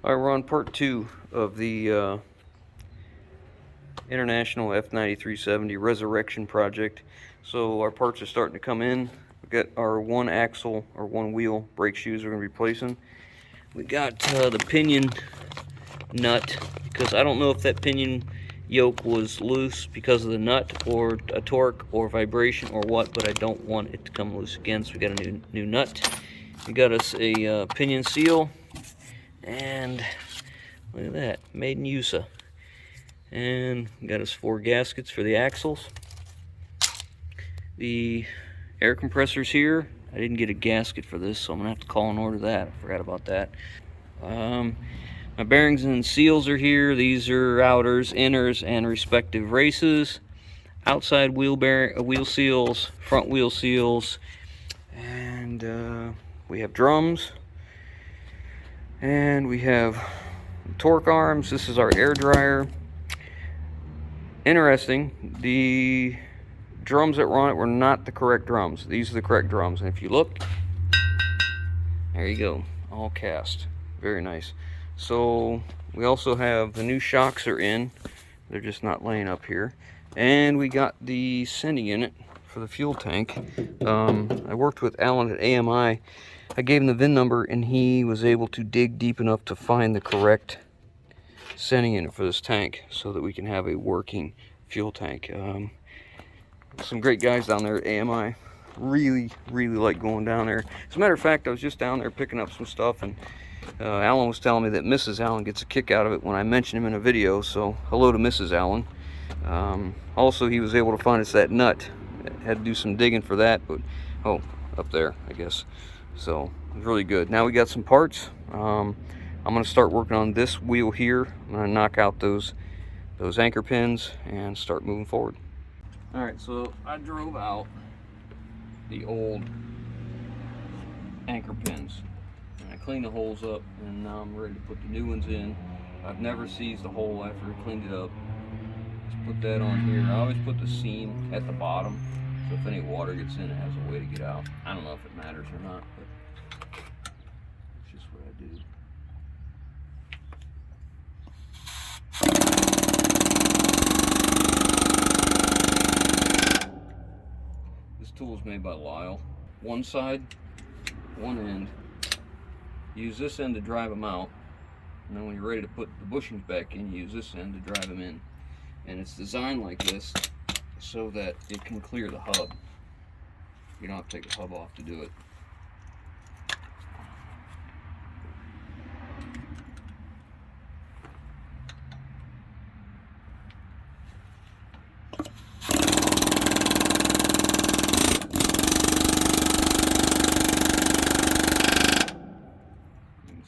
All right, we're on part 2 of the International F9370 Ressurection project. So our parts are starting to come in. We've got our one axle or one wheel brake shoes we're going to be replacing. We got the pinion nut, because I don't know if that pinion yoke was loose because of the nut or a torque or vibration or what, but I don't want it to come loose again, so we got a new nut. We got us a pinion seal, and look at that, made in USA. And got us 4 gaskets for the axles. The air compressors here, I didn't get a gasket for this, so I'm gonna have to call and order that. I forgot about that. My bearings and seals are here. These are outers, inners, and respective races. Outside wheel seals, front wheel seals, and we have drums, and we have torque arms. This is our air dryer. Interesting, the drums that were on it were not the correct drums. These are the correct drums, and if you look, there you go, all cast. Very nice. So we also have the new shocks are in. They're just not laying up here. And we got the sending unit for the fuel tank. I worked with Alan at AMI. I gave him the VIN number, and he was able to dig deep enough to find the correct sending unit for this tank so that we can have a working fuel tank. Some great guys down there at AMI. Really like going down there. As a matter of fact, I was just down there picking up some stuff, and Alan was telling me that Mrs. Allen gets a kick out of it when I mention him in a video, so hello to Mrs. Allen. Also, he was able to find us that nut. Had to do some digging for that, but oh, up there, I guess. So it was really good. Now we got some parts. I'm going to start working on this wheel here. I'm going to knock out those anchor pins and start moving forward. All right, so I drove out the old anchor pins. I cleaned the holes up, and now I'm ready to put the new ones in. I've never seized a hole after I cleaned it up. Just put that on here. I always put the seam at the bottom, so if any water gets in, it has a way to get out. I don't know if it matters or not, but it's just what I do. This tool is made by Lyle. One side, one end. Use this end to drive them out, and then when you're ready to put the bushings back in, you use this end to drive them in. And it's designed like this so that it can clear the hub. You don't have to take the hub off to do it.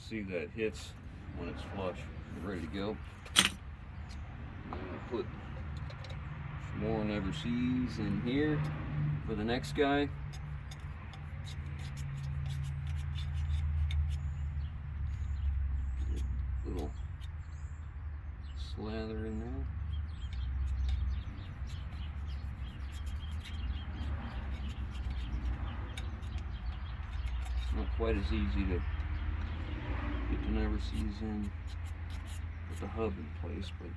See that it hits when it's flush. We're ready to go. I'm going to put some more never sees in here for the next guy. Little slather in there. Not quite as easy to get the never sees in with the hub in place, but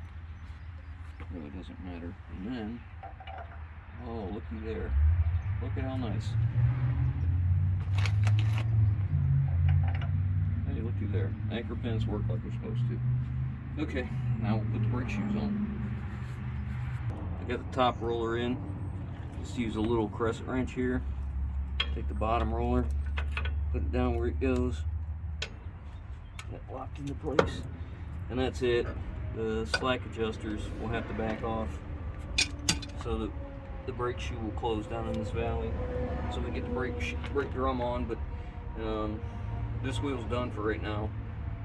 it really doesn't matter. And then, oh, looky there. Look at how nice. Hey, looky there. Anchor pins work like they're supposed to. Okay, now we'll put the brake shoes on. I got the top roller in. Just use a little crescent wrench here. Take the bottom roller, put it down where it goes. Get locked into place, and that's it. The slack adjusters will have to back off so that the brake shoe will close down in this valley, so we get the brake drum on. But this wheel's done for right now,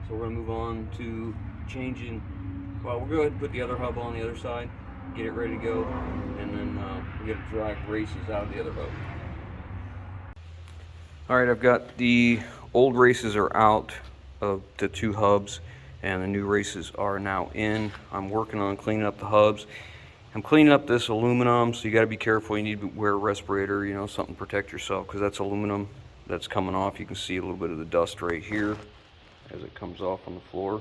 so we're going to move on to changing. Well, we'll go ahead and put the other hub on the other side, get it ready to go, and then we got to drive races out of the other hub. All right, I've got the old races are out of the 2 hubs, and the new races are now in. I'm working on cleaning up the hubs. I'm cleaning up this aluminum, so you got to be careful. You need to wear a respirator, you know, something to protect yourself, because that's aluminum that's coming off. You can see a little bit of the dust right here. as it comes off on the floor.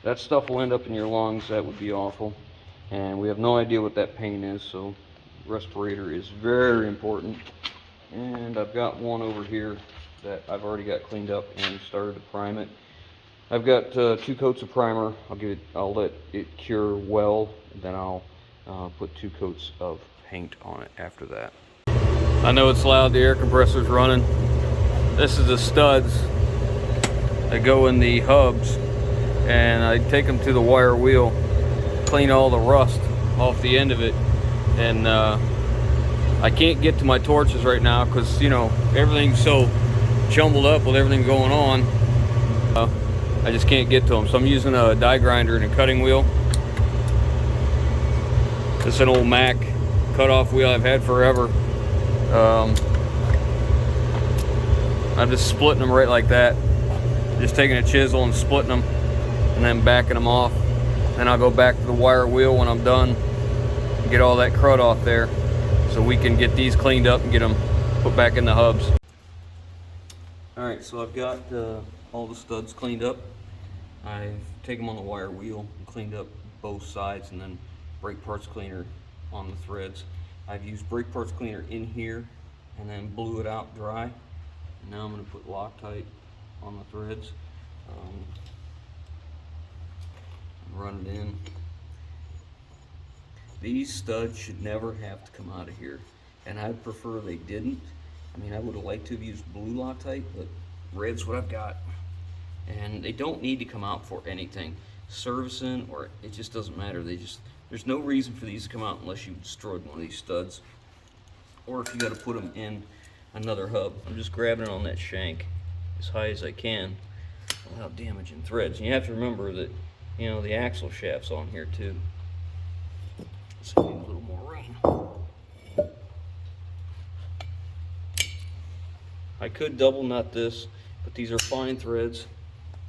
That stuff will end up in your lungs. That would be awful. And we have no idea what that pain is, so respirator is very important. And I've got one over here that I've already got cleaned up and started to prime it. I've got 2 coats of primer. I'll let it cure well, and then I'll put 2 coats of paint on it after that. I know it's loud, the air compressor's running. This is the studs that go in the hubs, and I take them to the wire wheel, clean all the rust off the end of it, and I can't get to my torches right now because, you know, everything's so jumbled up with everything going on. I just can't get to them, so I'm using a die grinder and a cutting wheel. This is an old Mac cut-off wheel I've had forever. I'm just splitting them right like that. Just taking a chisel and splitting them, and then backing them off. Then I'll go back to the wire wheel when I'm done, and get all that crud off there, so we can get these cleaned up and get them put back in the hubs. All right, so I've got all the studs cleaned up. I've taken them on the wire wheel and cleaned up both sides, and then brake parts cleaner on the threads. I've used brake parts cleaner in here and then blew it out dry. And now I'm going to put Loctite on the threads. Run it in. These studs should never have to come out of here, and I'd prefer they didn't. I mean, I would have liked to have used blue Loctite, but red's what I've got. And they don't need to come out for anything. Servicing, or it just doesn't matter. There's no reason for these to come out unless you destroyed one of these studs, or if you got to put them in another hub. I'm just grabbing it on that shank as high as I can without damaging threads. And you have to remember that, you know, the axle shaft's on here too. So we need a little more rain. I could double nut this, but these are fine threads,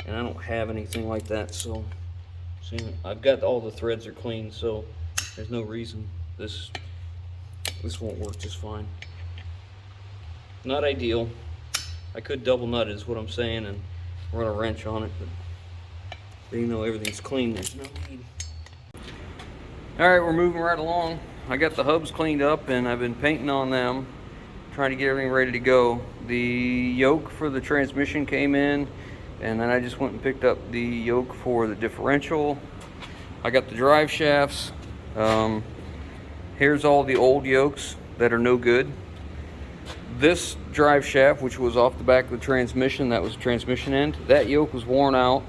and I don't have anything like that, so see, I've got all the threads are clean, so there's no reason this won't work just fine. Not ideal. I could double nut it is what I'm saying, and run a wrench on it, but even though everything's clean, there's no need. All right, we're moving right along. I got the hubs cleaned up, and I've been painting on them, trying to get everything ready to go. The yoke for the transmission came in, and then I just went and picked up the yoke for the differential. I got the drive shafts. Here's all the old yokes that are no good. This drive shaft, which was off the back of the transmission, that was the transmission end, that yoke was worn out.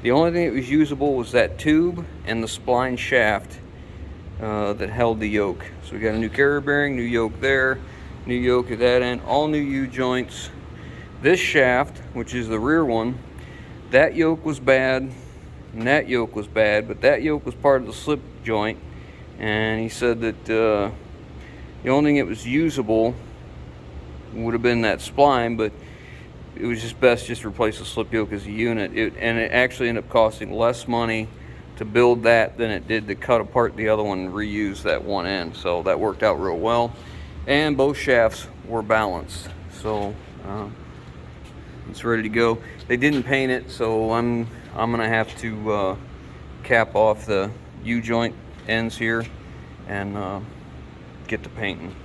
The only thing that was usable was that tube and the spline shaft that held the yoke. So we got a new carrier bearing, new yoke there, new yoke at that end, all new U-joints. This shaft, which is the rear one, that yoke was bad and that yoke was bad, but that yoke was part of the slip joint, and he said that the only thing that was usable would have been that spline, but it was just best just to replace the slip yoke as a unit. And it actually ended up costing less money to build that than it did to cut apart the other one and reuse that one end. So that worked out real well, and both shafts were balanced, so it's ready to go. They didn't paint it, so I'm gonna have to cap off the U-joint ends here and get the painting.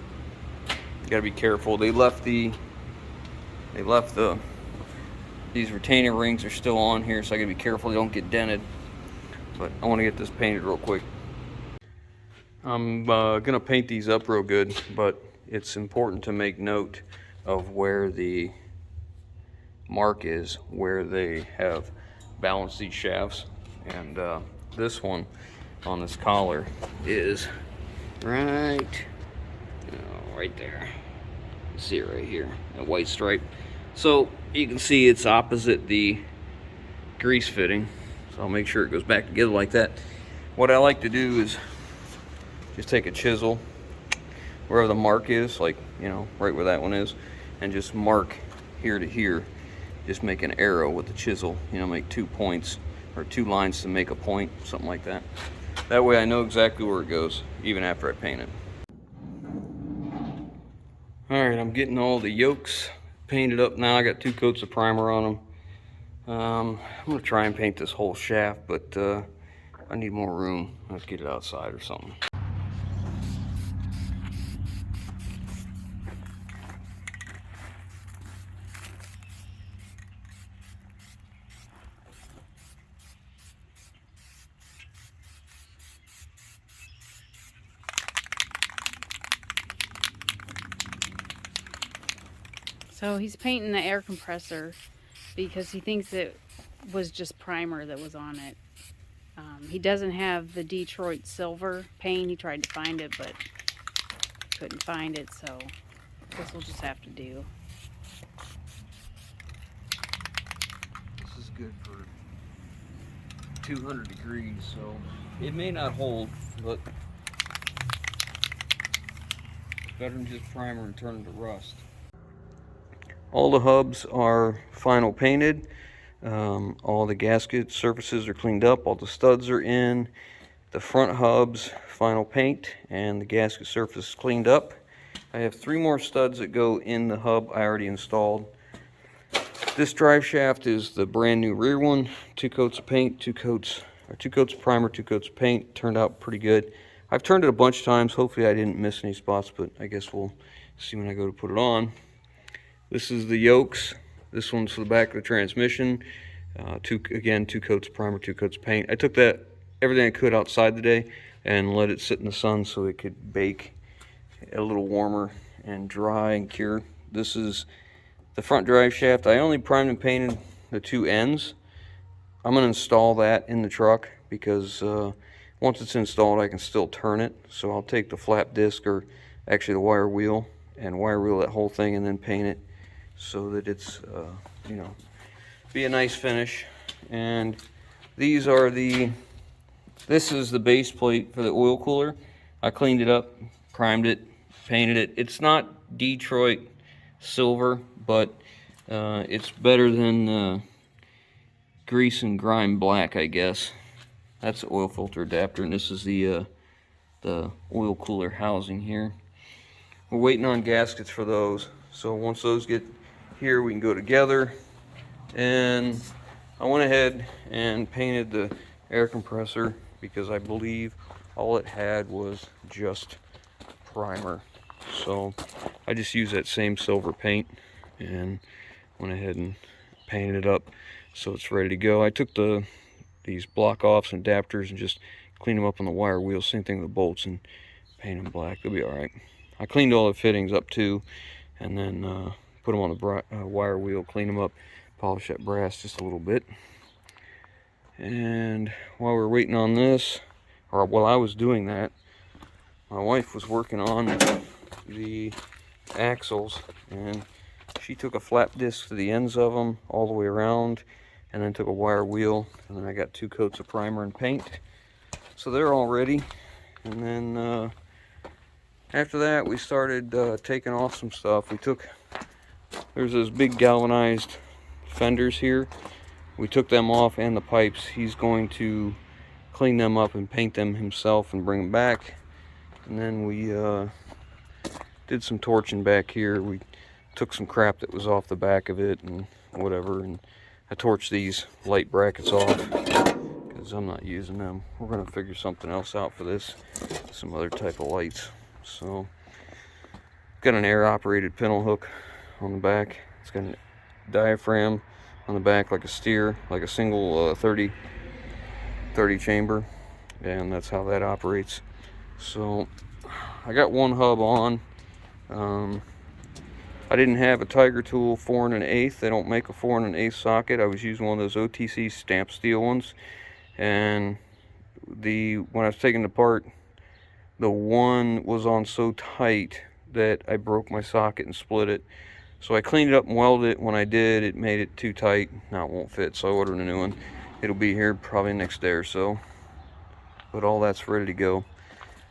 You gotta be careful. They left these retaining rings are still on here, so I gotta be careful they don't get dented. But I want to get this painted real quick. I'm gonna paint these up real good, but it's important to make note of where the mark is, where they have balanced these shafts. And this one on this collar is right there. You see it right here, that white stripe. So you can see it's opposite the grease fitting. So I'll make sure it goes back together like that. What I like to do is just take a chisel wherever the mark is, like, you know, right where that one is, and just mark here to here. Just make an arrow with the chisel, you know, make 2 points or 2 lines to make a point, something like that. That way I know exactly where it goes, even after I paint it. All right, I'm getting all the yokes painted up now. I got 2 coats of primer on them. I'm gonna try and paint this whole shaft, but I need more room. Let's get it outside or something. So he's painting the air compressor because he thinks it was just primer that was on it. He doesn't have the Detroit silver paint. He tried to find it, but couldn't find it, so this will just have to do. This is good for 200 degrees, so it may not hold, but it's better than just primer and turn to rust. All the hubs are final painted. All the gasket surfaces are cleaned up. All the studs are in. The front hubs final paint and the gasket surface is cleaned up. I have 3 more studs that go in the hub I already installed. This drive shaft is the brand new rear one. 2 coats of paint, 2 coats of primer, 2 coats of paint. Turned out pretty good. I've turned it a bunch of times. Hopefully I didn't miss any spots, but I guess we'll see when I go to put it on. This is the yokes. This one's for the back of the transmission. 2 coats of primer, 2 coats of paint. I took everything I could outside today and let it sit in the sun so it could bake a little warmer and dry and cure. This is the front drive shaft. I only primed and painted the 2 ends. I'm going to install that in the truck because once it's installed I can still turn it. So I'll take the flap disc, or actually the wire wheel, and wire wheel that whole thing and then paint it so that it's be a nice finish. And these are this is the base plate for the oil cooler. I cleaned it up, primed it, painted it. It's not Detroit silver, but it's better than grease and grime black, I guess. That's the oil filter adapter, and this is the oil cooler housing here. We're waiting on gaskets for those, so once those get here we can go together. And I went ahead and painted the air compressor because I believe all it had was just primer. So I just used that same silver paint and went ahead and painted it up so it's ready to go. I took these block offs and adapters and just cleaned them up on the wire wheel. Same thing with the bolts, and paint them black. They'll be all right. I cleaned all the fittings up too, and then put them on the wire wheel, clean them up, polish that brass just a little bit. And while we're waiting on this, or while I was doing that, my wife was working on the axles, and she took a flap disc to the ends of them all the way around, and then took a wire wheel, and then I got 2 coats of primer and paint. So they're all ready. And then after that we started taking off some stuff. There's those big galvanized fenders here. We took them off and the pipes. He's going to clean them up and paint them himself and bring them back. And then we did some torching back here. We took some crap that was off the back of it and whatever, and I torched these light brackets off because I'm not using them. We're going to figure something else out for this, some other type of lights. So got an air operated pintle hook on the back. It's got a diaphragm on the back like a steer, like a single 30 chamber, and that's how that operates. So I got one hub on. I didn't have a Tiger Tool 4 1/8. They don't make a 4 1/8 socket. I was using one of those OTC stamp steel ones, and when I was taking it apart, the one was on so tight that I broke my socket and split it. So I cleaned it up and welded it. When I did, it made it too tight. Now it won't fit, so I ordered a new one. It'll be here probably next day or so, but all that's ready to go.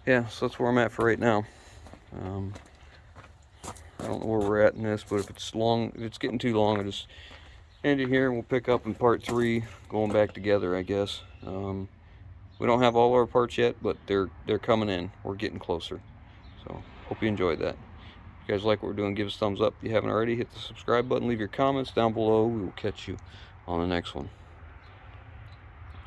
Yeah, so that's where I'm at for right now. I don't know where we're at in this, but if it's getting too long, I'll just end it here and we'll pick up in part 3, going back together, I guess. We don't have all our parts yet, but they're coming in. We're getting closer. So hope you enjoyed that. If you guys like what we're doing, give us a thumbs up. If you haven't already, hit the subscribe button, leave your comments down below. We will catch you on the next one.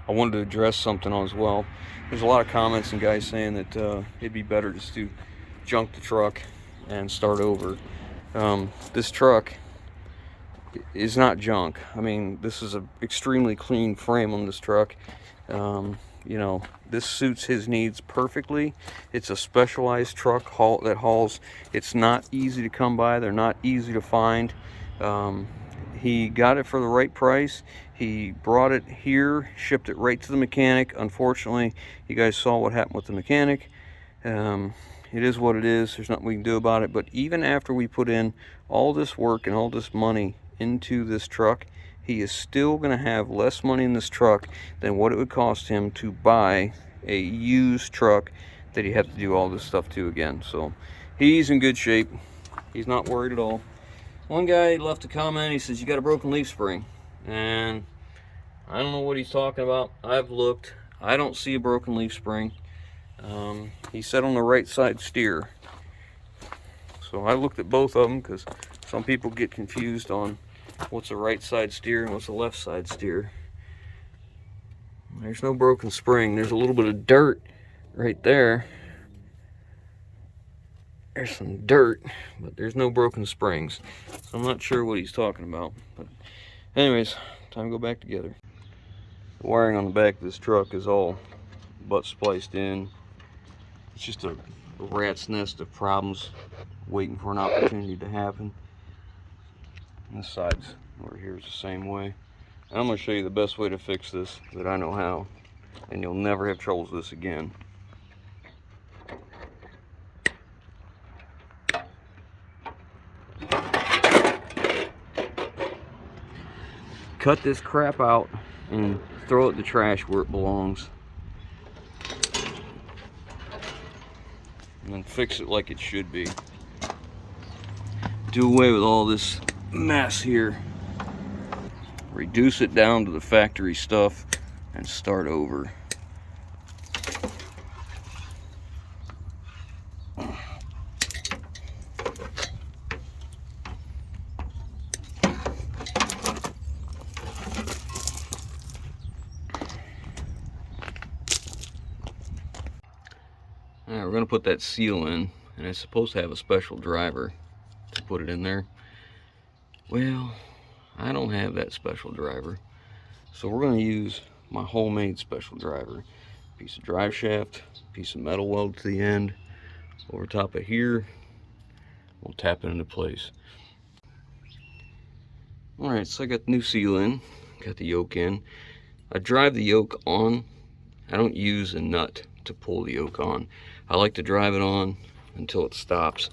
I wanted to address something as well. There's a lot of comments and guys saying that it'd be better just to junk the truck and start over. This truck is not junk. I mean, this is an extremely clean frame on this truck. You know, this suits his needs perfectly. It's a specialized truck that hauls. It's not easy to come by. They're not easy to find. He got it for the right price. He brought it here, shipped it right to the mechanic. Unfortunately, you guys saw what happened with the mechanic. It is what it is. There's nothing we can do about it. But even after we put in all this work and all this money into this truck, he is still going to have less money in this truck than what it would cost him to buy a used truck that he had to do all this stuff to again. So he's in good shape. He's not worried at all. One guy left a comment. He says, you got a broken leaf spring. And I don't know what he's talking about. I've looked. I don't see a broken leaf spring. He said on the right side steer. So I looked at both of them because some people get confused on what's a right side steer and what's a left side steer. There's no broken spring. There's a little bit of dirt right there. There's some dirt, but there's no broken springs. So I'm not sure what he's talking about. But anyways, time to go back together. The wiring on the back of this truck is all butt spliced in. It's just a rat's nest of problems waiting for an opportunity to happen. And this side's over here is the same way. And I'm going to show you the best way to fix this that I know how, and you'll never have troubles with this again. Cut this crap out and throw it in the trash where it belongs. And then fix it like it should be. Do away with all this mess here. Reduce it down to the factory stuff and start over. Alright, we're going to put that seal in, and it's supposed to have a special driver to put it in there. Well, I don't have that special driver, so we're going to use my homemade special driver. Piece of drive shaft, piece of metal weld to the end, over top of here. We'll tap it into place. Alright, so I got the new seal in, got the yoke in. I drive the yoke on. I don't use a nut to pull the yoke on. I like to drive it on until it stops.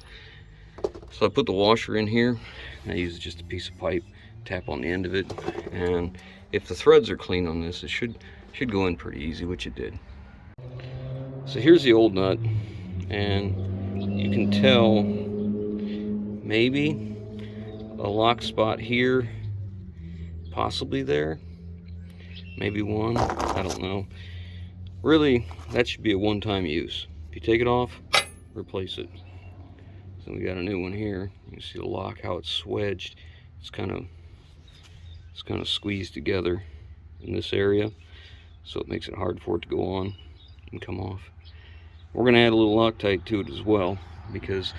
So I put the washer in here. I use just a piece of pipe, tap on the end of it, and if the threads are clean on this, it should go in pretty easy, which it did. So here's the old nut, and you can tell maybe a lock spot here, possibly there, maybe one, I don't know. Really, that should be a one-time use. If you take it off, replace it. So we got a new one here. You can see the lock, how it's swedged. It's kind of squeezed together in this area, so it makes it hard for it to go on and come off. We're going to add a little Loctite to it as well, because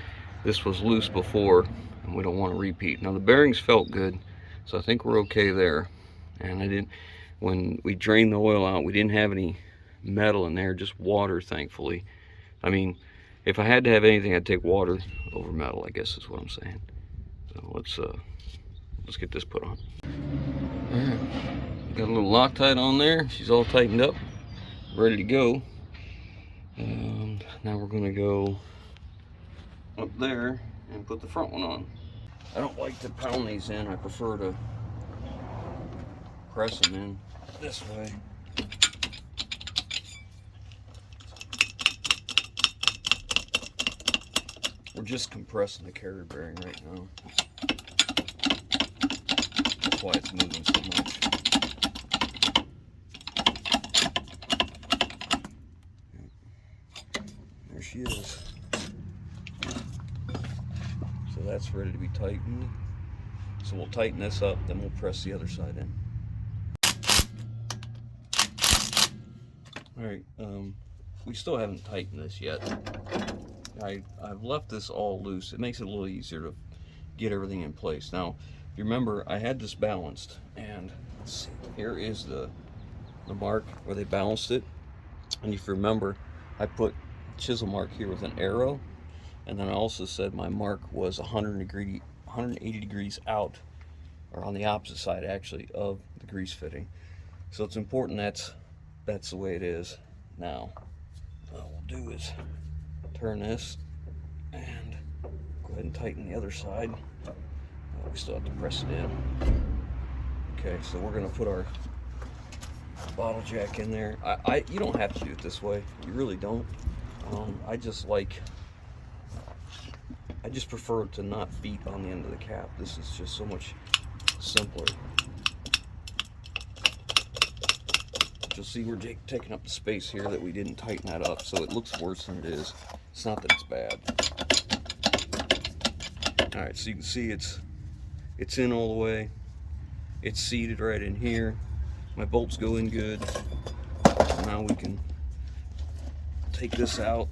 this was loose before and we don't want to repeat. Now the bearings felt good, so I think we're okay there. And when we drained the oil out, we didn't have any metal in there, just water, thankfully. I mean, if I had to have anything, I'd take water over metal, I guess is what I'm saying. So let's get this put on. All right, got a little Loctite on there. She's all tightened up, ready to go. Now we're gonna go up there and put the front one on. I don't like to pound these in. I prefer to press them in this way. We're just compressing the carrier bearing right now. That's why it's moving so much. There she is. So that's ready to be tightened. So we'll tighten this up, then we'll press the other side in. All right, we still haven't tightened this yet. I've left this all loose. It makes it a little easier to get everything in place. Now, if you remember, I had this balanced, and here is the mark where they balanced it. And if you remember, I put chisel mark here with an arrow, and then I also said my mark was 180 degrees out, or on the opposite side actually, of the grease fitting. So it's important that's the way it is. Now, what we'll do is turn this and go ahead and tighten the other side. We still have to press it in. Okay, so we're gonna put our bottle jack in there. You don't have to do it this way. You really don't. I just prefer it to not beat on the end of the cap. This is just so much simpler. You'll see we're taking up the space here that we didn't tighten that up, so it looks worse than it is. It's not that it's bad. All right, so you can see it's in all the way. It's seated right in here. My bolts go in good. Now we can take this out.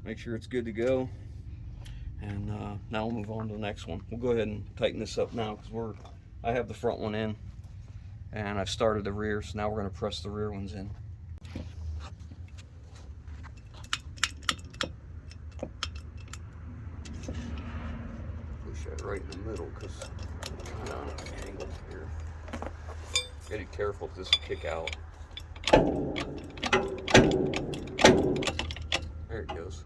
Make sure it's good to go. And now we'll move on to the next one. We'll go ahead and tighten this up now because I have the front one in and I've started the rear, so now we're going to press the rear ones in. Push that right in the middle because it's kind of on an angle here. Gotta be careful if this will kick out. There it goes.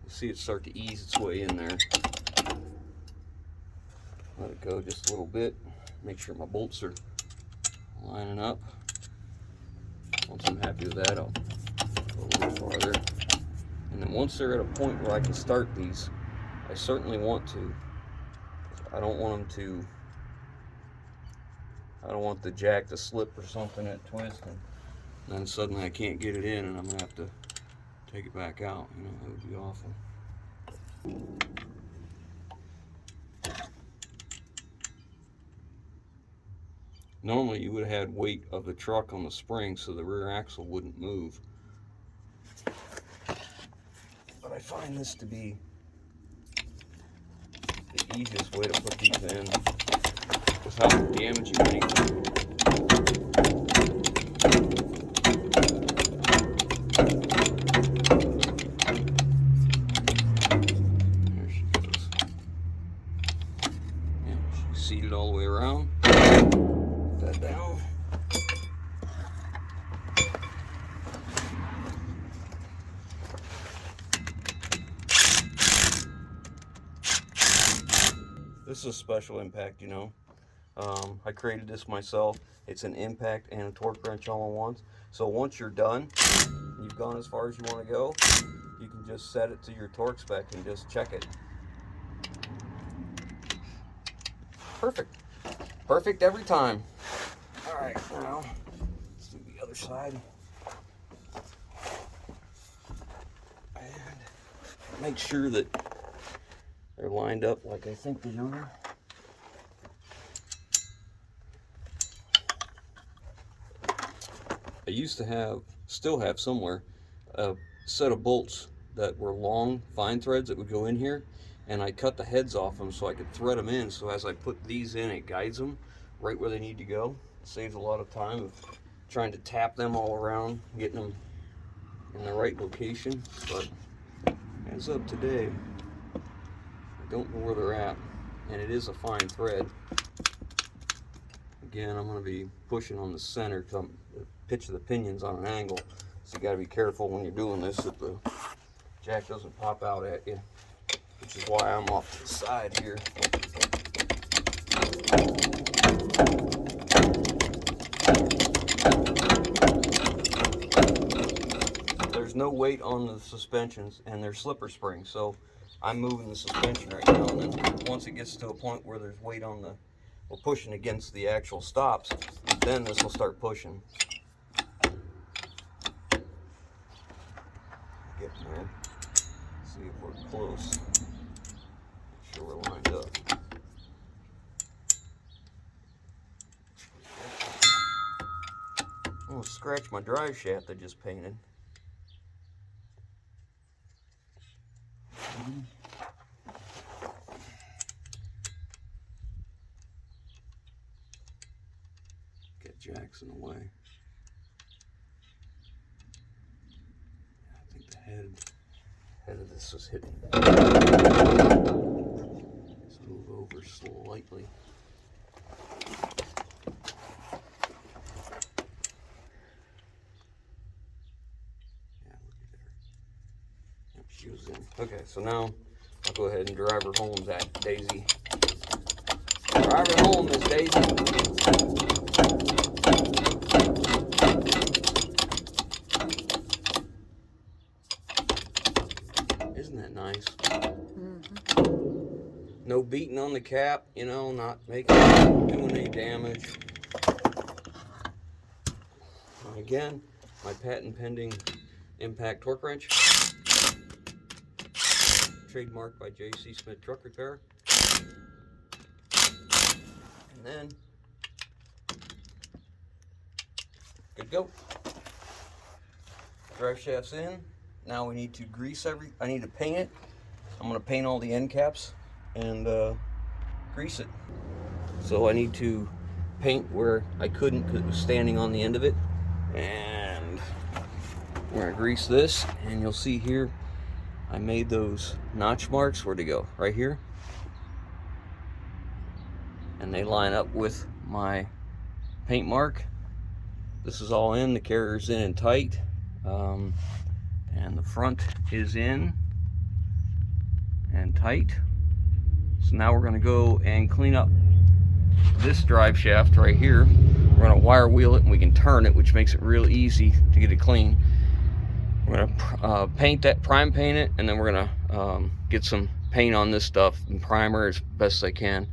You see it start to ease its way in there. Let it go just a little bit. Make sure my bolts are lining up. Once I'm happy with that, I'll go a little farther. And then once they're at a point where I can start these, I certainly want to. I don't want the jack to slip or something at twist, and then suddenly I can't get it in and I'm gonna have to take it back out. You know, that would be awful. Normally you would have had weight of the truck on the spring so the rear axle wouldn't move. But I find this to be the easiest way to put these in without damaging anything. There she goes. Yeah, she's seated all the way around. Put that down. This is a special impact, you know. I created this myself. It's an impact and a torque wrench all in once. So once you're done, you've gone as far as you want to go, you can just set it to your torque spec and just check it. Perfect. Perfect every time. All right, now let's do the other side. And make sure that they're lined up like I think they are. I used to still have somewhere, a set of bolts that were long fine threads that would go in here, and I cut the heads off them so I could thread them in, so as I put these in, it guides them right where they need to go. It saves a lot of time of trying to tap them all around, getting them in the right location. But as of today, I don't know where they're at, and it is a fine thread. Again, I'm going to be pushing on the center because the pitch of the pinion's on an angle, so you got to be careful when you're doing this that the jack doesn't pop out at you, which is why I'm off to the side here. There's no weight on the suspensions, and they're slipper springs, so I'm moving the suspension right now, and then once it gets to a point where there's weight on we're pushing against the actual stops, then this will start pushing. Get there. See if we're close. Make sure we're lined up. I'm gonna scratch my drive shaft I just painted. Get Jackson away. I think the head of this was hitting. Let's move over slightly. Yeah, look at there. Yep, she was in. Okay, so now I'll go ahead and drive her home, that Daisy. Drive her home, Miss Daisy. Isn't that nice? No beating on the cap, you know, not doing any damage. And again, my patent pending impact torque wrench, trademarked by J.C. Smith Truck Repair. And then, good to go. Drive shaft's in. Now we need to grease I need to paint it. I'm gonna paint all the end caps and grease it. So I need to paint where I couldn't because it was standing on the end of it. And we're gonna grease this, and you'll see here, I made those notch marks. Where'd they go? Right here. And they line up with my paint mark. This is all in, the carrier's in and tight. And the front is in and tight. So now we're gonna go and clean up this drive shaft right here. We're gonna wire wheel it, and we can turn it, which makes it real easy to get it clean. We're gonna paint that, prime paint it, and then we're gonna get some paint on this stuff and primer as best as I can.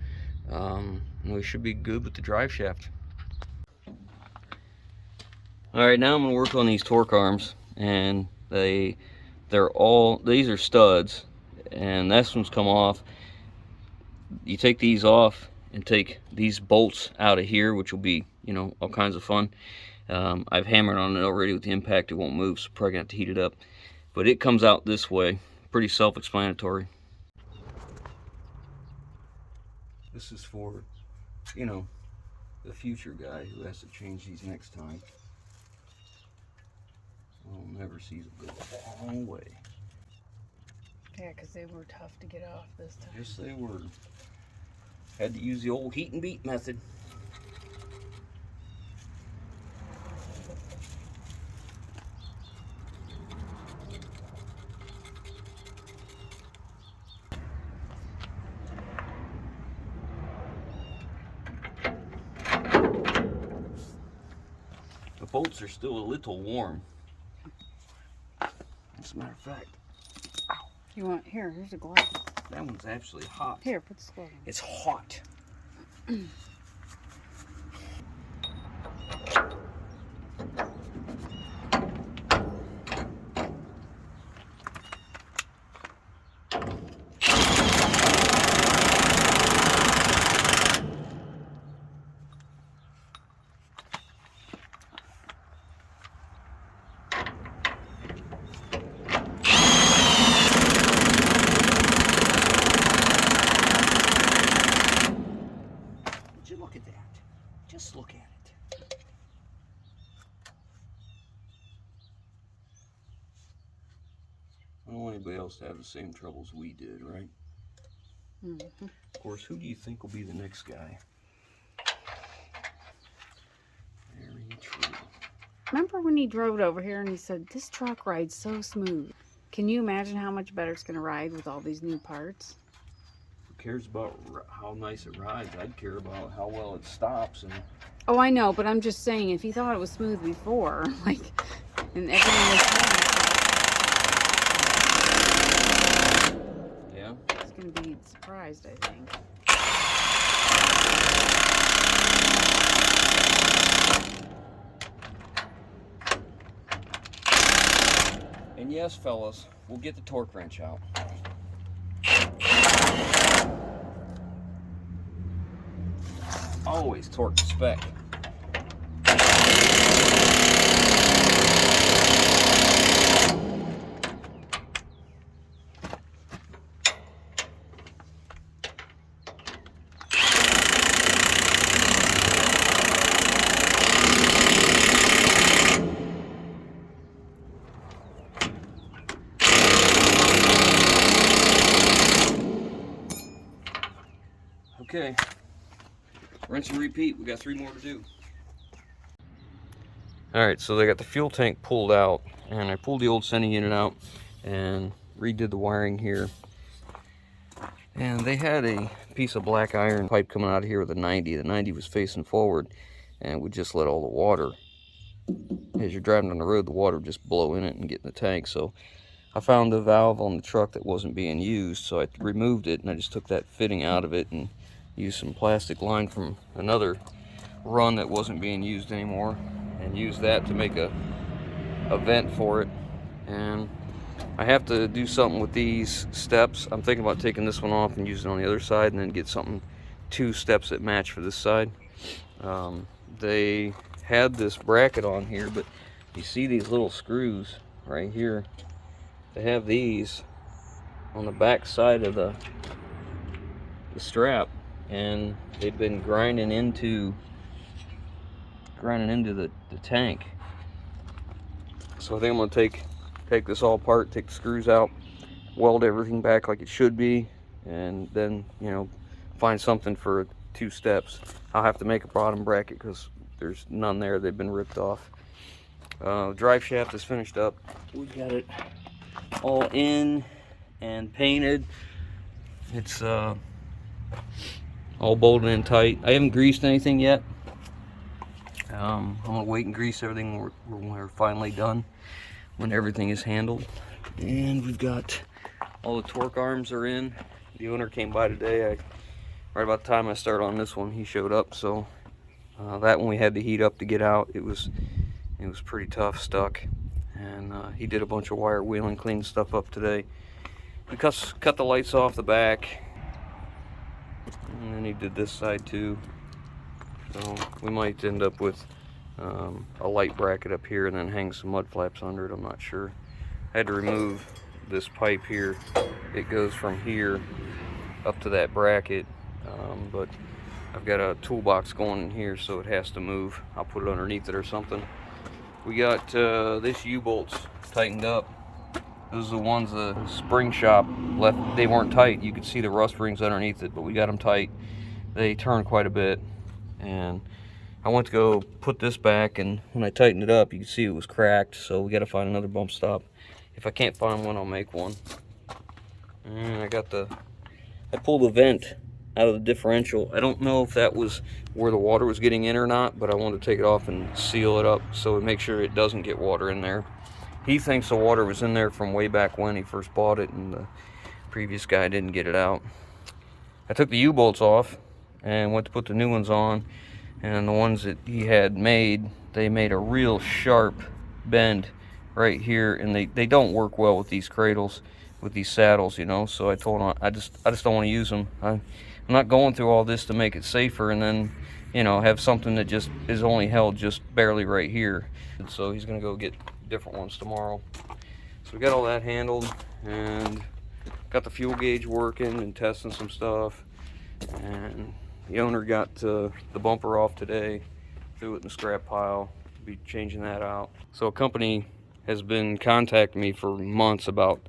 And we should be good with the drive shaft. All right, now I'm gonna work on these torque arms, and these are studs, and this one's come off. You take these off and take these bolts out of here, which will be, you know, all kinds of fun. I've hammered on it already with the impact. It won't move, so probably gonna have to heat it up. But it comes out this way. Pretty self-explanatory. This is for, you know, the future guy who has to change these next time. I'll never see them go the wrong way. Yeah, because they were tough to get off this time. Yes, they were. Had to use the old heat and beat method. The bolts are still a little warm. As a matter of fact. You want, here's a glove. That one's actually hot. Here, put the glove on. It's hot. Look at that. Just look at it. I don't want anybody else to have the same troubles we did, right? Mm-hmm. Of course, who do you think will be the next guy? Very true. Remember when he drove it over here and he said, this truck rides so smooth. Can you imagine how much better it's going to ride with all these new parts? Who cares about how nice it rides? I'd care about how well it stops. And Oh, I know, but I'm just saying, if he thought it was smooth before, like, and everything was fine, yeah, he's going to be surprised, I think. and yes, fellas, we'll get the torque wrench out. Always torque to spec. Okay, rinse and repeat. We got 3 more to do. All right, so they got the fuel tank pulled out, and I pulled the old sending unit out and redid the wiring here. And they had a piece of black iron pipe coming out of here with a 90. The 90 was facing forward and would just let all the water, as you're driving on the road, the water would just blow in it and get in the tank. So I found a valve on the truck that wasn't being used, so I removed it, and I just took that fitting out of it and used some plastic line from another run that wasn't being used anymore, and used that to make a vent for it. And I have to do something with these steps. I'm thinking about taking this one off and using it on the other side, and then get something, 2 steps that match for this side. They had this bracket on here, but you see these little screws right here. They have these on the back side of the strap, and they've been grinding into the tank. So I think I'm going to take this all apart, take the screws out, weld everything back like it should be, and then, you know, find something for 2 steps. I'll have to make a bottom bracket because there's none there. They've been ripped off. Drive shaft is finished up. We've got it all in and painted. It's all bolted in tight. I haven't greased anything yet. I'm gonna wait and grease everything when we're finally done, when everything is handled. And we've got all the torque arms are in. The owner came by today. Right about the time I started on this one, he showed up. So that one we had to heat up to get out. It was pretty tough, stuck. And he did a bunch of wire wheeling, cleaned stuff up today. We cut the lights off the back, and then he did this side too. So we might end up with a light bracket up here and then hang some mud flaps under it. I'm not sure. I had to remove this pipe here. It goes from here up to that bracket, but I've got a toolbox going in here, so it has to move. I'll put it underneath it or something. We got this U-bolts tightened up. Those are the ones the spring shop left. They weren't tight. You could see the rust rings underneath it, but we got them tight. They turn quite a bit, and I went to go put this back, and when I tightened it up, you can see it was cracked. So we got to find another bump stop. If I can't find one, I'll make one. And I pulled the vent out of the differential. I don't know if that was where the water was getting in or not, but I wanted to take it off and seal it up so we make sure it doesn't get water in there. He thinks the water was in there from way back when he first bought it, and the previous guy didn't get it out. I took the U-bolts off and went to put the new ones on, and the ones that he had made, they made a real sharp bend right here, and they don't work well with these cradles, with these saddles, you know. So I told him I just don't want to use them. I'm not going through all this to make it safer and then, you know, have something that just is only held just barely right here. And so he's gonna go get different ones tomorrow. So we got all that handled, and got the fuel gauge working and testing some stuff, and the owner got the bumper off today, threw it in the scrap pile. Be changing that out. So a company has been contacting me for months about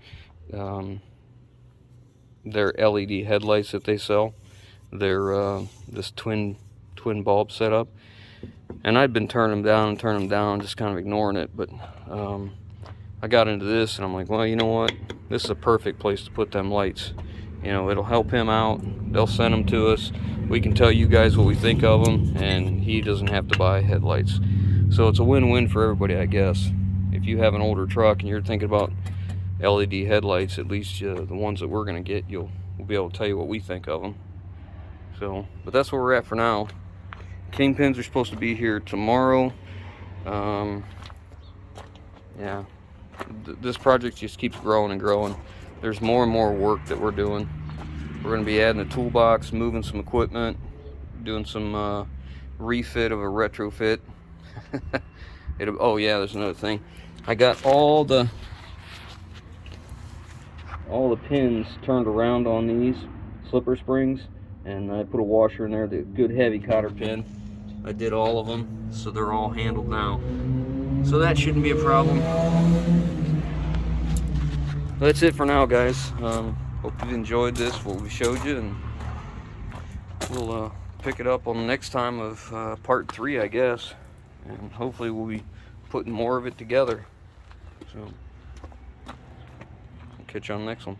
their LED headlights that they sell. They're this twin bulb setup, and I'd been turning them down, just kind of ignoring it. But I got into this, and I'm like, well, you know what? This is a perfect place to put them lights. You know, it'll help him out. They'll send them to us. We can tell you guys what we think of them, and he doesn't have to buy headlights. So it's a win-win for everybody, I guess. If you have an older truck and you're thinking about LED headlights, at least the ones that we're going to get, we'll be able to tell you what we think of them. So, but that's where we're at for now. Kingpins are supposed to be here tomorrow. Yeah, this project just keeps growing and growing. There's more and more work that we're doing. We're going to be adding a toolbox, moving some equipment, doing some refit of a retrofit. Oh yeah, there's another thing. I got all the pins turned around on these slipper springs, and I put a washer in there, the good heavy cotter pin. I did all of them, so they're all handled now. So that shouldn't be a problem. That's it for now, guys. Hope you enjoyed this, what we showed you, and we'll pick it up on the next time of part 3, I guess, and hopefully we'll be putting more of it together. So, catch you on the next one.